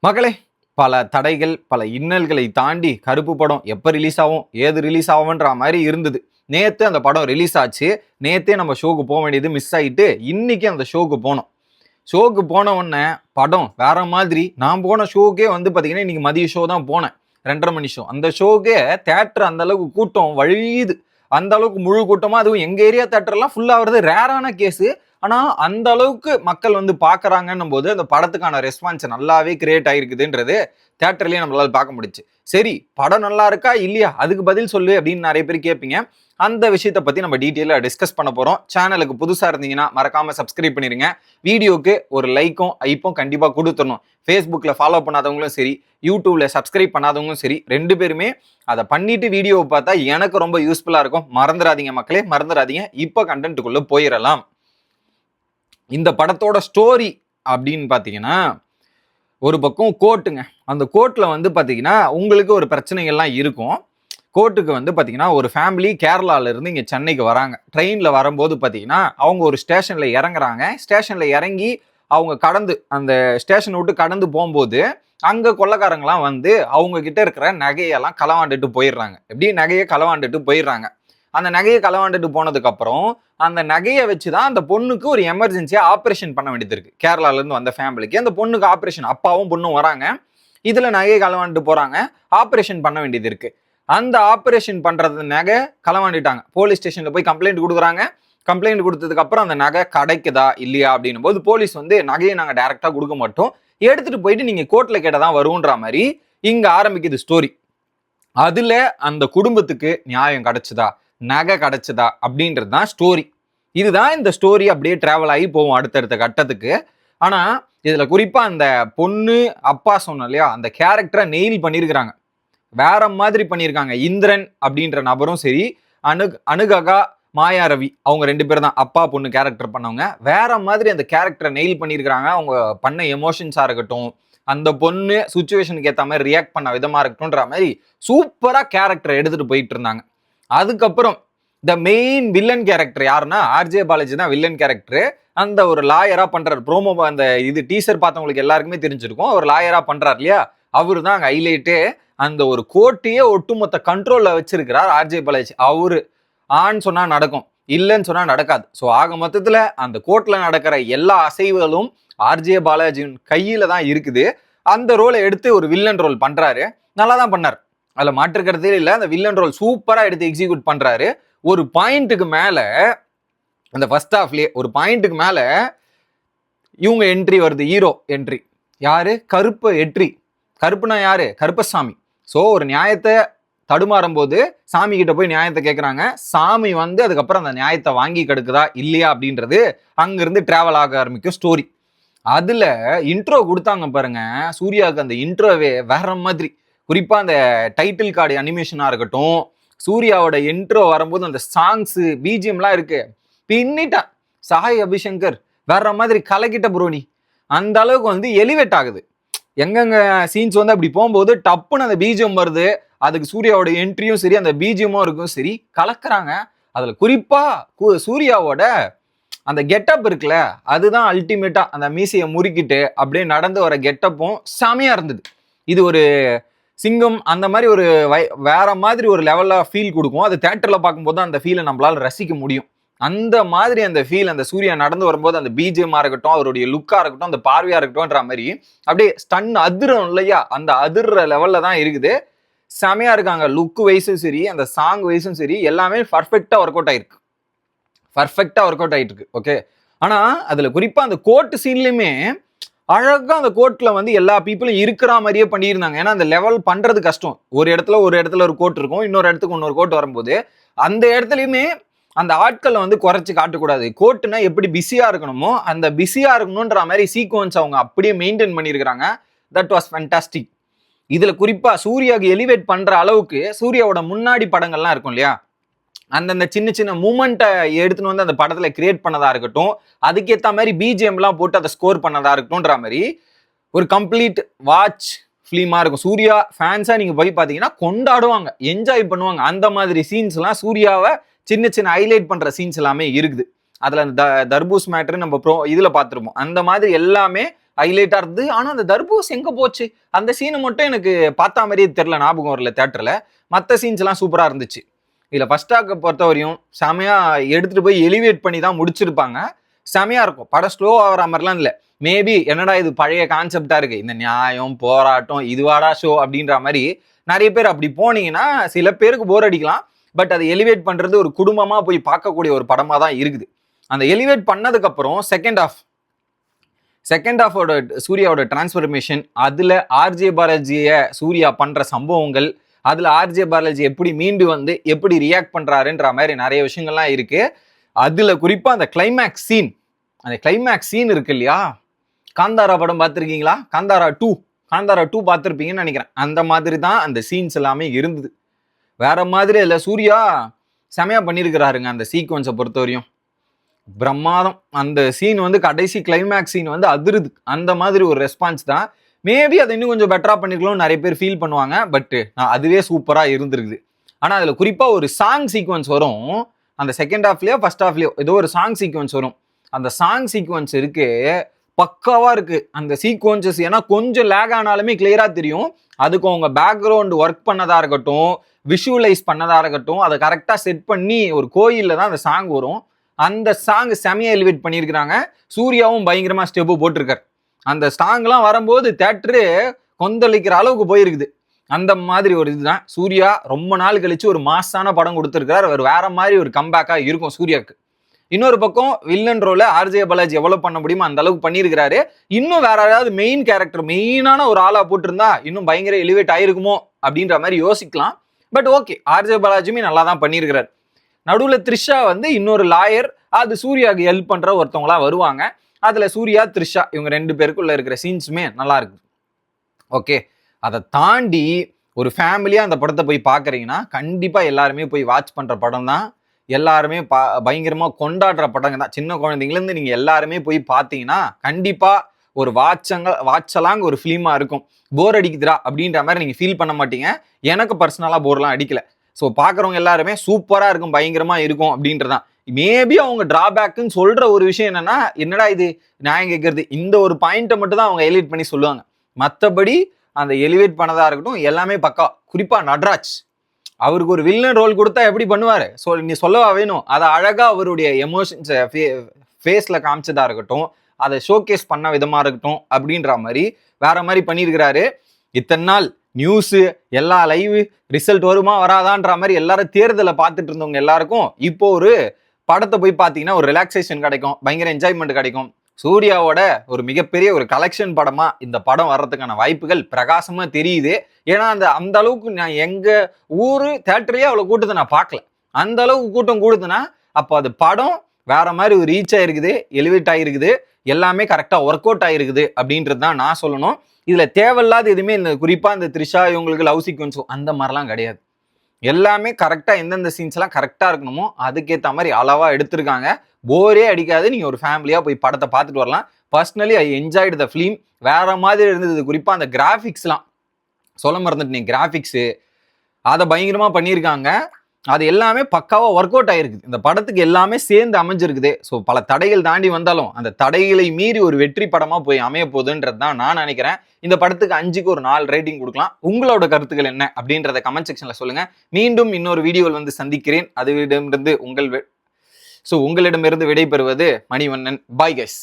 மகளே, பல தடைகள், பல இன்னல்களை தாண்டி கருப்பு படம் எப்ப ரிலீஸ் ஆகும், ஏது ரிலீஸ் ஆகும்ன்ற மாதிரி இருந்தது. நேத்து அந்த படம் ரிலீஸ் ஆச்சு. நேத்தே நம்ம ஷோக்கு போக வேண்டியது மிஸ் ஆயிட்டு, இன்னைக்கு அந்த ஷோக்கு போனோம். ஷோக்கு போன உடனே படம் வேற மாதிரி. நான் போன ஷோக்கே வந்து பாத்தீங்கன்னா இன்னைக்கு மதிய ஷோ தான் போனேன். 2:30 மணி ஷோ. அந்த ஷோக்கே தியேட்டர் அந்த அளவுக்கு கூட்டம் வழியுது. அந்த அளவுக்கு முழு கூட்டமா, அதுவும் எங்க ஏரியா தியேட்டர்லாம் ஃபுல்லா வருது. ரேரான கேஸ். ஆனா அந்த அளவுக்கு மக்கள் வந்து பாக்குறாங்கன்னும் போது அந்த படத்துக்கான ரெஸ்பான்ஸ் நல்லாவே கிரியேட் ஆயிருக்குதுன்றது தியேட்டர்லயே நம்மளால பார்க்க முடிச்சு. சரி, படம் நல்லா இருக்கா இல்லையா, அதுக்கு பதில் சொல்லு அப்படின்னு நிறைய பேர் கேட்பீங்க. அந்த விஷயத்தை பத்தி நம்ம டீட்டெயிலா டிஸ்கஸ் பண்ண போறோம். சேனலுக்கு புதுசா இருந்தீங்கன்னா மறக்காம சப்ஸ்கிரைப் பண்ணிருங்க. வீடியோக்கு ஒரு லைக்கும் ஐப்பும் கண்டிப்பா கொடுத்துடணும். ஃபேஸ்புக்ல ஃபாலோ பண்ணாதவங்களும் சரி, யூடியூப்ல சப்ஸ்கிரைப் பண்ணாதவங்களும் சரி, 2 பேருமே அதை பண்ணிட்டு வீடியோவை பார்த்தா எனக்கு ரொம்ப யூஸ்ஃபுல்லா இருக்கும். மறந்துடாதீங்க மக்களே, மறந்துடாதீங்க. இப்போ கண்டென்ட்டுக்குள்ள போயிடலாம். இந்த படத்தோட ஸ்டோரி அப்படின்னு பாத்தீங்கன்னா, ஒரு பக்கம் கோர்ட்டுங்க. அந்த கோர்ட்ல வந்து பாத்தீங்கன்னா உங்களுக்கு ஒரு பிரச்சனைகள்லாம் இருக்கும். கோர்ட்டுக்கு வந்து பாத்தீங்கன்னா ஒரு ஃபேமிலி கேரளால இருந்து இங்க சென்னைக்கு வராங்க. ட்ரெயின்ல வரும்போது பாத்தீங்கன்னா அவங்க ஒரு ஸ்டேஷன்ல இறங்குறாங்க. ஸ்டேஷன்ல இறங்கி அவங்க கடந்து அந்த ஸ்டேஷன் விட்டு கடந்து போகும்போது அங்க கொள்ளக்காரங்களாம் வந்து அவங்க கிட்ட இருக்கிற நகையெல்லாம் களவாண்டுட்டு போயிடுறாங்க. எப்படி நகையை களவாண்டுட்டு போயிடுறாங்க. அந்த நகையை களவாண்டுட்டு போனதுக்கு அப்புறம் அந்த நகையை வச்சுதான் அந்த பொண்ணுக்கு ஒரு எமர்ஜென்சியா ஆபரேஷன் பண்ண வேண்டியது இருக்கு. கேரளால இருந்து வந்த ஃபேமிலிக்கு அந்த பொண்ணுக்கு ஆபரேஷன், அப்பாவும் பொண்ணும் வராங்க. இதுல நகையை களவாண்டுட்டு போறாங்க. ஆபரேஷன் பண்ண வேண்டியது இருக்கு. அந்த ஆபரேஷன் பண்றது நகை களவாண்டிட்டாங்க. போலீஸ் ஸ்டேஷன்ல போய் கம்ப்ளைண்ட் கொடுக்குறாங்க. கம்ப்ளைண்ட் கொடுத்ததுக்கு அப்புறம் அந்த நகை கிடைக்குதா இல்லையா அப்படின்னும் போது போலீஸ் வந்து நகையை நாங்க டைரக்டா கொடுக்க மாட்டோம், எடுத்துட்டு போயிட்டு நீங்க கோர்ட்ல கேட்டதான் வரும்ன்ற மாதிரி இங்க ஆரம்பிக்குது ஸ்டோரி. அதுல அந்த குடும்பத்துக்கு நியாயம் கிடைச்சதா, நகை கிடைச்சதா அப்படின்றது தான் ஸ்டோரி. இதுதான் இந்த ஸ்டோரி அப்படியே டிராவல் ஆகி போவோம் அடுத்தடுத்த கட்டத்துக்கு. ஆனா இதுல குறிப்பா அந்த பொண்ணு அப்பா சொன்ன இல்லையா, அந்த கேரக்டரை நெயில் பண்ணியிருக்கிறாங்க. வேற மாதிரி பண்ணியிருக்காங்க. இந்திரன் அப்படின்ற நபரும் சரி, அனுககா மாயா ரவி, அவங்க 2 பேர் தான் அப்பா பொண்ணு கேரக்டர் பண்ணவங்க. வேற மாதிரி அந்த கேரக்டரை நெயில் பண்ணியிருக்கிறாங்க. அவங்க பண்ண எமோஷன்ஸா இருக்கட்டும், அந்த பொண்ணு சுச்சுவேஷனுக்கு ஏற்ற மாதிரி ரியாக்ட் பண்ண விதமா இருக்கட்டும்ன்ற மாதிரி சூப்பரா கேரக்டர் எடுத்துட்டு போயிட்டு இருந்தாங்க. அதுக்கப்புறம் த மெயின் வில்லன் கேரக்டர் யாருன்னா ஆர்ஜே பாலாஜி தான் வில்லன் கேரக்டர். அந்த ஒரு லாயரா பண்றாரு. ப்ரோமோ அந்த இது டீசர் பார்த்தவங்களுக்கு எல்லாருக்குமே தெரிஞ்சிருக்கும். அவர் லாயரா பண்றாரு இல்லையா, அவரு தான் அங்க ஹைலைட்டு. அந்த ஒரு கோர்ட்டையே ஒட்டுமொத்த கண்ட்ரோல்ல வச்சிருக்கிறார் ஆர்ஜே பாலாஜி. அவரு ஆன்னு சொன்னா நடக்கும், இல்லைன்னு சொன்னா நடக்காது. ஸோ ஆக மொத்தத்துல அந்த கோர்ட்ல நடக்கிற எல்லா அசைவுகளும் ஆர்ஜே பாலாஜியின் கையில தான் இருக்குது. அந்த ரோலை எடுத்து ஒரு வில்லன் ரோல் பண்றாரு. நல்லா தான் பண்ணார், அதுல மாற்றுக்கிறதே இல்லை. அந்த வில்லன் ரோல் சூப்பரா எடுத்து எக்ஸிக்யூட் பண்றாரு. ஒரு பாயிண்ட்டுக்கு மேல அந்த ஃபர்ஸ்ட் ஹாஃப்லயே ஒரு பாயிண்ட்டுக்கு மேல இவங்க என்ட்ரி வருது. ஹீரோ என்ட்ரி யாரு? கருப்பு எட்ரி. கருப்புனா யாரு? கருப்பசாமி. ஸோ ஒரு நியாயத்தை தடுமாறும் போது சாமி கிட்ட போய் நியாயத்தை கேட்குறாங்க. சாமி வந்து அதுக்கப்புறம் அந்த நியாயத்தை வாங்கி கெடுக்குதா இல்லையா அப்படின்றது அங்கிருந்து டிராவல் ஆக ஆரம்பிக்கும் ஸ்டோரி. அதுல இன்ட்ரோ கொடுத்தாங்க பாருங்க, சூர்யாவுக்கு அந்த இன்ட்ரோவே வேற மாதிரி. குறிப்பா அந்த டைட்டில் கார்டு அனிமேஷனா இருக்கட்டும், சூர்யாவோட இன்ட்ரோ வரும்போது அந்த சாங்ஸ் பிஜிஎம்லாம் இருக்கு, பின்னிட்டான் சாய் அபிஷங்கர். வேற மாதிரி கலக்கிட்ட புரோனி. அந்த அளவுக்கு வந்து எலிவேட் ஆகுது. எங்கெங்க சீன்ஸ் வந்து அப்படி போகும்போது டப்புன்னு அந்த பிஜிஎம் வருது. அதுக்கு சூர்யாவோட என்ட்ரியும் சரி, அந்த பிஜிஎம்மும் இருக்கும் சரி, கலக்குறாங்க. அதுல குறிப்பா சூர்யாவோட அந்த கெட்டப் இருக்குல்ல, அதுதான் அல்டிமேட்டா. அந்த மீசையை முறுக்கிட்டு அப்படியே நடந்து வர கெட்டப்பும் செமையா இருந்தது. இது ஒரு சிங்கம் அந்த மாதிரி ஒரு வேற மாதிரி ஒரு லெவல்ல ஃபீல் கொடுக்கும். அது தியேட்டர்ல பார்க்கும்போது அந்த ஃபீலை நம்மளால ரசிக்க முடியும். அந்த மாதிரி அந்த ஃபீல் அந்த சூர்யா நடந்து வரும்போது அந்த பிஜிஎம்மா இருக்கட்டும், அவருடைய லுக்கா இருக்கட்டும், அந்த பார்வையா இருக்கட்டும்ன்ற மாதிரி அப்படியே ஸ்டன் அதிரும் இல்லையா, அந்த அதிர்ற லெவல்ல தான் இருக்குது. செமையா இருக்காங்க. லுக் வைஸும் சரி, அந்த சாங் வைஸும் சரி, எல்லாமே பர்ஃபெக்டா ஒர்க் அவுட் ஆயிருக்கு. பர்ஃபெக்டா ஒர்க் அவுட் ஆயிட்டு இருக்கு. ஓகே. ஆனா அதுல குறிப்பா அந்த கோர்ட் சீன்லயுமே அழகா அந்த கோர்ட்ல வந்து எல்லா பீப்புளும் இருக்கிற மாதிரியே பண்ணியிருந்தாங்க. ஏன்னா அந்த லெவல் பண்றது கஷ்டம். ஒரு இடத்துல ஒரு கோர்ட் இருக்கும், இன்னொரு இடத்துக்கு இன்னொரு கோர்ட் வரும்போது அந்த இடத்துலயுமே அந்த ஆட்களை வந்து குறைச்சு காட்டக்கூடாது. கோர்ட்னா எப்படி பிஸியா இருக்கணுமோ அந்த பிஸியா இருக்கணும்ன்ற மாதிரி சீக்வன்ஸ் அவங்க அப்படியே மெயின்டைன் பண்ணியிருக்கிறாங்க. That was fantastic. இதுல குறிப்பா சூர்யாவுக்கு எலிவேட் பண்ற அளவுக்கு சூர்யாவோட முன்னாடி படங்கள்லாம் இருக்கும் இல்லையா, அந்தந்த சின்ன சின்ன மூமெண்ட்டை எடுத்துன்னு வந்து அந்த படத்துல கிரியேட் பண்ணதா இருக்கட்டும், அதுக்கேற்ற மாதிரி பிஜிஎம்லாம் போட்டு அதை ஸ்கோர் பண்ணதா இருக்கட்டும்ன்ற மாதிரி ஒரு கம்ப்ளீட் வாட்ச் ஃபிலிமா இருக்கும். சூர்யா ஃபேன்ஸா நீங்க போய் பார்த்தீங்கன்னா கொண்டாடுவாங்க, என்ஜாய் பண்ணுவாங்க. அந்த மாதிரி சீன்ஸ்லாம் சூர்யாவை சின்ன சின்ன ஹைலைட் பண்ற சீன்ஸ் எல்லாமே இருக்குது. அதுல அந்த தர்பூஸ் மேட்ரு நம்ம இதுல பார்த்துருப்போம். அந்த மாதிரி எல்லாமே ஹைலைட்டா இருந்தது. ஆனா அந்த தர்பூஸ் எங்க போச்சு? அந்த சீனு மட்டும் எனக்கு பார்த்தா மாதிரியே தெரியல, ஞாபகம் வரல தியேட்டர்ல. மற்ற சீன்ஸ் எல்லாம் சூப்பரா இருந்துச்சு. இதுல ஃபர்ஸ்ட் ஹாஃப் பொறுத்தவரையும் செமையா எடுத்துட்டு போய் எலிவேட் பண்ணி தான் முடிச்சிருப்பாங்க. செமையா இருக்கும். படம் ஸ்லோ ஆகிற மாதிரிலாம் இல்லை. மேபி என்னடா இது பழைய கான்செப்டா இருக்கு, இந்த நியாயம் போராட்டம் இதுவாடா ஷோ அப்படின்ற மாதிரி நிறைய பேர் அப்படி போனீங்கன்னா சில பேருக்கு போர் அடிக்கலாம். பட் அதை எலிவேட் பண்றது ஒரு குடும்பமா போய் பார்க்கக்கூடிய ஒரு படமா தான் இருக்குது. அந்த எலிவேட் பண்ணதுக்கு அப்புறம் செகண்ட் ஹாஃபோட சூர்யாவோட டிரான்ஸ்ஃபர்மேஷன், அதுல ஆர்ஜே பாலாஜியை சூர்யா பண்ற சம்பவங்கள், அதுல ஆர்ஜே பாலாஜி எப்படி மீண்டு வந்து எப்படி ரியாக்ட் பண்றாருன்ற மாதிரி நிறைய விஷயங்கள்லாம் இருக்கு. அதுல குறிப்பா அந்த கிளைமேக்ஸ் சீன் இருக்கு இல்லையா, காந்தாரா படம் பார்த்துருக்கீங்களா? காந்தாரா டூ பார்த்துருப்பீங்கன்னு நினைக்கிறேன். அந்த மாதிரி தான் அந்த சீன்ஸ் எல்லாமே இருந்தது. வேற மாதிரி இல்லை, சூர்யா செமையா பண்ணியிருக்கிறாருங்க. அந்த சீக்வன்ஸை பொறுத்தவரையும் பிரம்மாதம். அந்த சீன் வந்து கடைசி கிளைமேக்ஸ் சீன் வந்து அதிருது. அந்த மாதிரி ஒரு ரெஸ்பான்ஸ் தான். மேபி அதை இன்னும் கொஞ்சம் பெட்டரா பண்ணிருக்கலாம் நிறைய பேர் ஃபீல் பண்ணுவாங்க. பட் அதுவே சூப்பரா இருந்திருக்குது. ஆனா அதுல குறிப்பா ஒரு சாங் சீக்வன்ஸ் வரும். அந்த செகண்ட் ஹாஃப்லயோ ஃபர்ஸ்ட் ஹாஃப்லயோ ஏதோ ஒரு சாங் சீக்வன்ஸ் வரும். அந்த சாங் சீக்வன்ஸ் இருக்கு, பக்காவா இருக்கு அந்த சீக்வன்சஸ். ஏன்னா கொஞ்சம் லேக் ஆனாலுமே கிளியரா தெரியும். அதுக்கு அவங்க பேக்ரவுண்ட் ஒர்க் பண்ணதா இருக்கட்டும், விஷுவலைஸ் பண்ணதா இருக்கட்டும், அதை கரெக்டா செட் பண்ணி ஒரு கோயில்ல தான் அந்த சாங் வரும். அந்த சாங் செமையா எலிவேட் பண்ணியிருக்கிறாங்க. சூர்யாவும் பயங்கரமா ஸ்டெப்பு போட்டிருக்காரு. அந்த சாங்லாம் வரும்போது தியேட்டரு கொந்தளிக்கிற அளவுக்கு போயிருக்குது. அந்த மாதிரி ஒரு இதுதான். சூர்யா ரொம்ப நாள் கழிச்சு ஒரு மாசான படம் கொடுத்துருக்காரு. அவர் வேற மாதிரி ஒரு கம்பேக்கா இருக்கும் சூர்யாவுக்கு. இன்னொரு பக்கம் வில்லன் ரோல ஆர்ஜே பாலாஜி எவ்வளவு பண்ண முடியுமோ அந்த அளவுக்கு பண்ணியிருக்கிறாரு. இன்னும் வேற ஏதாவது மெயின் கேரக்டர் மெயினான ஒரு ஆளா போட்டிருந்தா இன்னும் பயங்கர எலிவேட் ஆயிருக்குமோ அப்படின்ற மாதிரி யோசிக்கலாம். பட் ஓகே, ஆர்ஜே பாலாஜியுமே நல்லா தான் பண்ணியிருக்கிறார். நடுவுல த்ரிஷா வந்து இன்னொரு லாயர், அது சூர்யாவுக்கு ஹெல்ப் பண்ற ஒருத்தவங்களா வருவாங்க. அதுல சூர்யா த்ரிஷா இவங்க 2 பேருக்குள்ள இருக்கிற சீன்ஸுமே நல்லா இருக்கு. ஓகே, அதை தாண்டி ஒரு ஃபேமிலியா அந்த படத்தை போய் பாக்குறீங்கன்னா கண்டிப்பா எல்லாருமே போய் வாட்ச் பண்ற படம் தான். எல்லாருமே பயங்கரமா கொண்டாடுற படங்க தான். சின்ன குழந்தைங்கலேருந்து நீங்க எல்லாருமே போய் பார்த்தீங்கன்னா கண்டிப்பா ஒரு வாட்சலாங்க ஒரு ஃபிலிமா இருக்கும். போர் அடிக்குதுரா அப்படின்ற மாதிரி நீங்க ஃபீல் பண்ண மாட்டீங்க. எனக்கு பர்சனலா போர்லாம் அடிக்கல. ஸோ பார்க்குறவங்க எல்லாருமே சூப்பரா இருக்கும், பயங்கரமா இருக்கும் அப்படின்றதான். மேபி அவங்க டிராபேக்குன்னு சொல்ற ஒரு விஷயம் என்னடா இது நியாயம் கேட்கறது, இந்த ஒரு பாயிண்ட்டை மட்டும் தான் அவங்க எலிவேட் பண்ணி சொல்லுவாங்க. மற்றபடி அந்த எலிவேட் பண்ணதா இருக்கட்டும் எல்லாமே பக்கா. குறிப்பா நட்ராஜ், அவருக்கு ஒரு வில்லன் ரோல் கொடுத்தா எப்படி பண்ணுவாரு, நீ சொல்லவா வேணும். அதை அழகா அவருடைய எமோஷன்ஸ் ஃபேஸ்ல காமிச்சதா இருக்கட்டும், அதை ஷோகேஸ் பண்ண விதமா இருக்கட்டும் அப்படின்ற மாதிரி வேற மாதிரி பண்ணியிருக்கிறாரு. இத்தனை நாள் நியூஸு எல்லா லைவ் ரிசல்ட் வருமா வராதான்ற மாதிரி எல்லாரும் தேர்தலை பார்த்துட்டு இருந்தவங்க எல்லாருக்கும் இப்போ ஒரு படத்தை போய் பார்த்தீங்கன்னா ஒரு ரிலாக்ஸேஷன் கிடைக்கும், பயங்கர என்ஜாய்மெண்ட் கிடைக்கும். சூர்யாவோட ஒரு மிகப்பெரிய ஒரு கலெக்ஷன் படமா இந்த படம் வர்றதுக்கான வாய்ப்புகள் பிரகாசமா தெரியுது. ஏன்னா அந்த அளவுக்கு நான் எங்க ஊரு தியேட்டரே அவ்வளவு கூட்டத்தை நான் பார்க்கல. அந்த அளவுக்கு கூட்டம் கூடுதுன்னா அப்போ அது படம் வேற மாதிரி ஒரு ரீச் ஆயிருக்குது, எலிவேட் ஆயிருக்குது, எல்லாமே கரெக்டா ஒர்க் அவுட் ஆயிருக்குது அப்படின்றது தான் நான் சொல்லணும். இதுல தேவையில்லாத எதுவுமே இந்த குறிப்பா இந்த த்ரிஷா இவங்களுக்கு லவ் சீக்வன்ஸோ அந்த மாதிரிலாம் கிடையாது. எல்லாமே கரெக்டா எந்தெந்த சீன்ஸ் எல்லாம் கரெக்டா இருக்கணுமோ அதுக்கேற்ற மாதிரி அளவா எடுத்திருக்காங்க. போரே அடிக்காது. நீங்க ஒரு ஃபேமிலியா போய் படத்தை பார்த்துட்டு வரலாம். Personally I enjoyed the film. வேற மாதிரி இருந்தது. குறிப்பா அந்த கிராஃபிக்ஸ்லாம் சொல்ல மறந்துட்டேன். கிராஃபிக்ஸு அதை பயங்கரமா பண்ணியிருக்காங்க. அது எல்லாமே பக்காவா ஒர்க் அவுட் ஆயிருக்குது. இந்த படத்துக்கு எல்லாமே சேர்ந்து அமைஞ்சிருக்குது. ஸோ பல தடைகள் தாண்டி வந்தாலும் அந்த தடைகளை மீறி ஒரு வெற்றி படமா போய் அமைய போகுதுன்றது தான் நான் நினைக்கிறேன். இந்த படத்துக்கு 5க்கு ஒரு 4 ரேட்டிங் கொடுக்கலாம். உங்களோட கருத்துக்கள் என்ன அப்படின்றத கமெண்ட் செக்ஷன்ல சொல்லுங்க. மீண்டும் இன்னொரு வீடியோவில் வந்து சந்திக்கிறேன். உங்களிடமிருந்து விடைபெறுவது மணிவண்ணன். Bye guys.